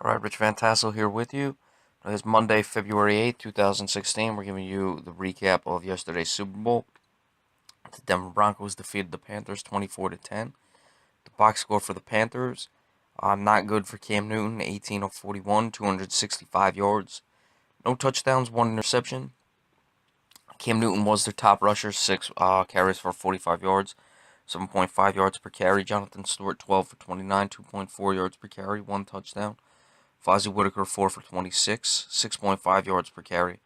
All right, Rich Van Tassel here with you. It's Monday, February 8th, 2016. We're giving you the recap of yesterday's Super Bowl. The Denver Broncos defeated the Panthers 24 to 10. The box score for the Panthers, not good for Cam Newton, 18 of 41, 265 yards. No touchdowns, one interception. Cam Newton was their top rusher, 6 carries for 45 yards, 7.5 yards per carry. Jonathan Stewart, 12 for 29, 2.4 yards per carry, one touchdown. Fozzie Whitaker, 4 for 26, 6.5 yards per carry.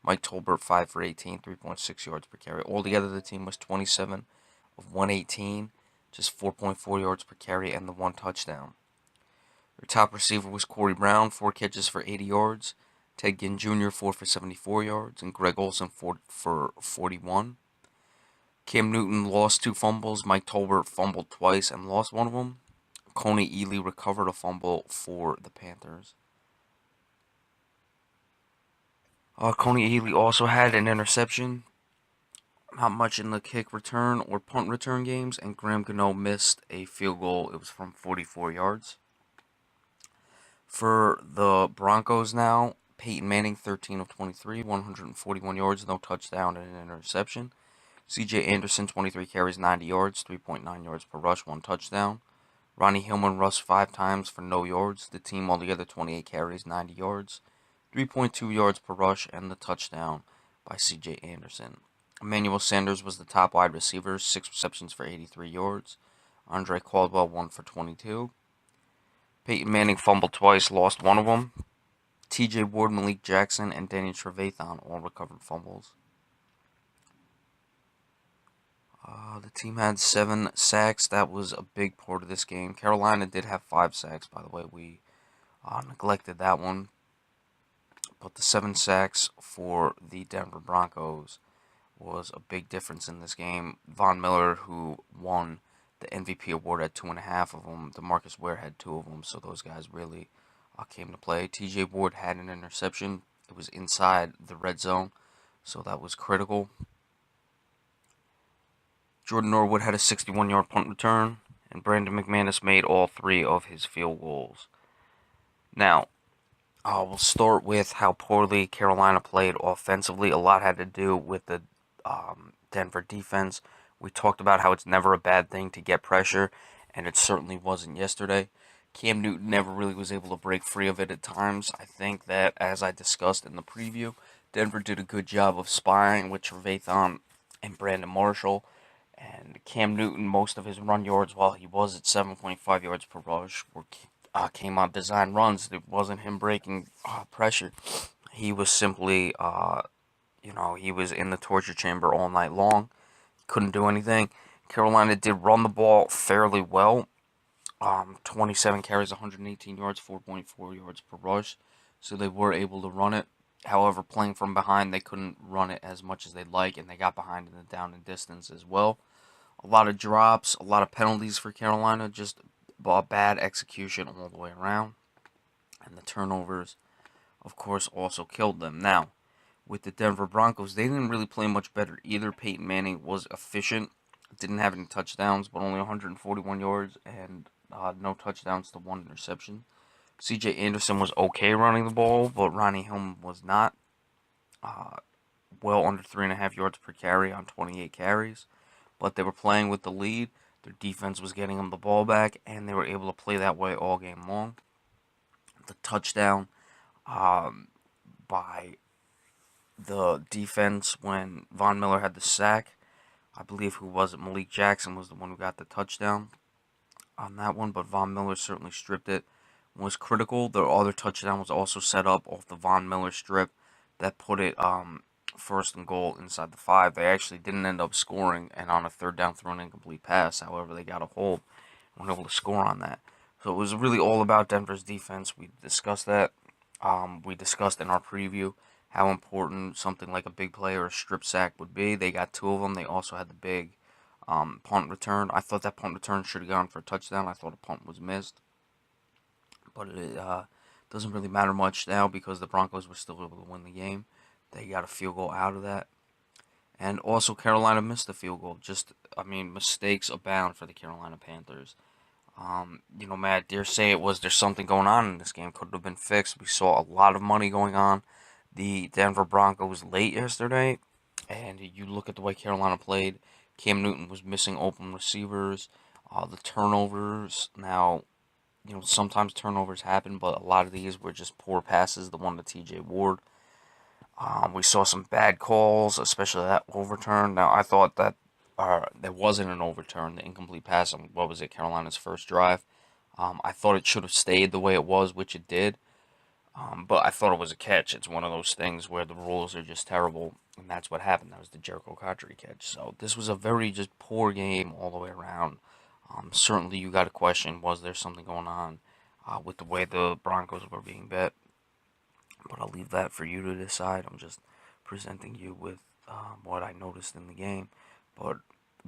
Mike Tolbert, 5 for 18, 3.6 yards per carry. Altogether, the team was 27 of 118, just 4.4 yards per carry, and the one touchdown. Their top receiver was Corey Brown, 4 catches for 80 yards. Ted Ginn Jr., 4 for 74 yards, and Greg Olsen, 4 for 41. Cam Newton lost 2 fumbles. Mike Tolbert fumbled twice and lost one of them. Coney Ely recovered a fumble for the Panthers. Coney Ely also had an interception. Not much in the kick return or punt return games, and Graham Gano missed a field goal. It was from 44 yards. For the Broncos now, Peyton Manning, 13 of 23, 141 yards, no touchdown, and an interception. C.J. Anderson, 23 carries, 90 yards, 3.9 yards per rush, one touchdown. Ronnie Hillman rushed 5 times for no yards. The team altogether 28 carries, 90 yards, 3.2 yards per rush, and the touchdown by C.J. Anderson. Emmanuel Sanders was the top wide receiver, 6 receptions for 83 yards. Andre Caldwell, 1 for 22. Peyton Manning fumbled twice, lost one of them. T.J. Ward, Malik Jackson, and Danny Trevathan all recovered fumbles. The team had 7 sacks. That was a big part of this game. Carolina did have 5 sacks, by the way. We neglected that one. But the 7 sacks for the Denver Broncos was a big difference in this game. Von Miller, who won the MVP award, had 2.5 of them. DeMarcus Ware had 2 of them, so those guys really came to play. T.J. Ward had an interception. It was inside the red zone, so that was critical. Jordan Norwood had a 61-yard punt return, and Brandon McManus made all 3 of his field goals. Now, we'll start with how poorly Carolina played offensively. A lot had to do with the Denver defense. We talked about how it's never a bad thing to get pressure, and it certainly wasn't yesterday. Cam Newton never really was able to break free of it at times. I think that, as I discussed in the preview, Denver did a good job of spying with Trevathan and Brandon Marshall. And Cam Newton, most of his run yards, while he was at 7.5 yards per rush, came on design runs. It wasn't him breaking pressure. He was simply, he was in the torture chamber all night long. Couldn't do anything. Carolina did run the ball fairly well. 27 carries, 118 yards, 4.4 yards per rush. So they were able to run it. However, playing from behind, they couldn't run it as much as they'd like, and they got behind in the down and distance as well. A lot of drops, a lot of penalties for Carolina, just bad execution all the way around. And the turnovers, of course, also killed them. Now, with the Denver Broncos, they didn't really play much better either. Peyton Manning was efficient, didn't have any touchdowns, but only 141 yards and no touchdowns to 1 interception. C.J. Anderson was okay running the ball, but Ronnie Hillman was not. Well under 3.5 yards per carry on 28 carries. But they were playing with the lead. Their defense was getting them the ball back, and they were able to play that way all game long. The touchdown by the defense when Von Miller had the sack, I believe who was it? Malik Jackson was the one who got the touchdown on that one, but Von Miller certainly stripped it. Was critical. The other touchdown was also set up off the Von Miller strip that put it 1st and goal inside the 5. They actually didn't end up scoring, and on a 3rd down throw and incomplete pass, however, they got a hold and were able to score on that. So it was really all about Denver's defense. We discussed that. We discussed in our preview how important something like a big play or a strip sack would be. They got 2 of them. They also had the big punt return. I thought that punt return should have gone for a touchdown. I thought a punt was missed. But it doesn't really matter much now because the Broncos were still able to win the game. They got a field goal out of that. And also, Carolina missed the field goal. Mistakes abound for the Carolina Panthers. Matt, dare say it was there's something going on in this game. Could have been fixed. We saw a lot of money going on the Denver Broncos late yesterday, and you look at the way Carolina played. Cam Newton was missing open receivers. The turnovers. Now, sometimes turnovers happen, but a lot of these were just poor passes. The one to T.J. Ward. We saw some bad calls, especially that overturn. Now, I thought that there wasn't an overturn, the incomplete pass on, what was it, Carolina's first drive. I thought it should have stayed the way it was, which it did. But I thought it was a catch. It's one of those things where the rules are just terrible, and that's what happened. That was the Jericho Cotchery catch. So this was a very just poor game all the way around. Certainly, you got to question, was there something going on with the way the Broncos were being bet? But I'll leave that for you to decide. I'm just presenting you with what I noticed in the game. But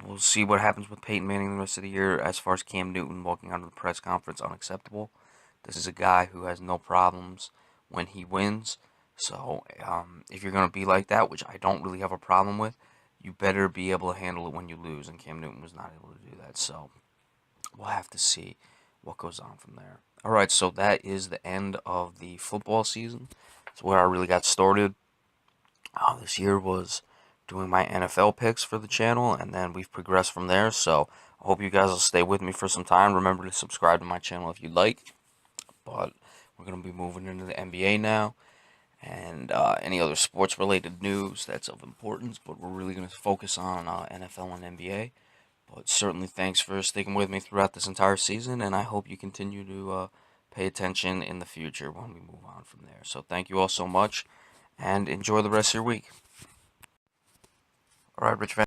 we'll see what happens with Peyton Manning the rest of the year. As far as Cam Newton walking out of the press conference, unacceptable. This is a guy who has no problems when he wins. So if you're going to be like that, which I don't really have a problem with, you better be able to handle it when you lose. And Cam Newton was not able to do that. So we'll have to see what goes on from there. All right, so that is the end of the football season. It's where I really got started. This year was doing my NFL picks for the channel, and then we've progressed from there. So I hope you guys will stay with me for some time. Remember to subscribe to my channel if you'd like. But we're going to be moving into the NBA now, and any other sports-related news that's of importance. But we're really going to focus on NFL and NBA. But certainly thanks for sticking with me throughout this entire season, and I hope you continue to pay attention in the future when we move on from there. So thank you all so much, and enjoy the rest of your week. All right, Rich Van.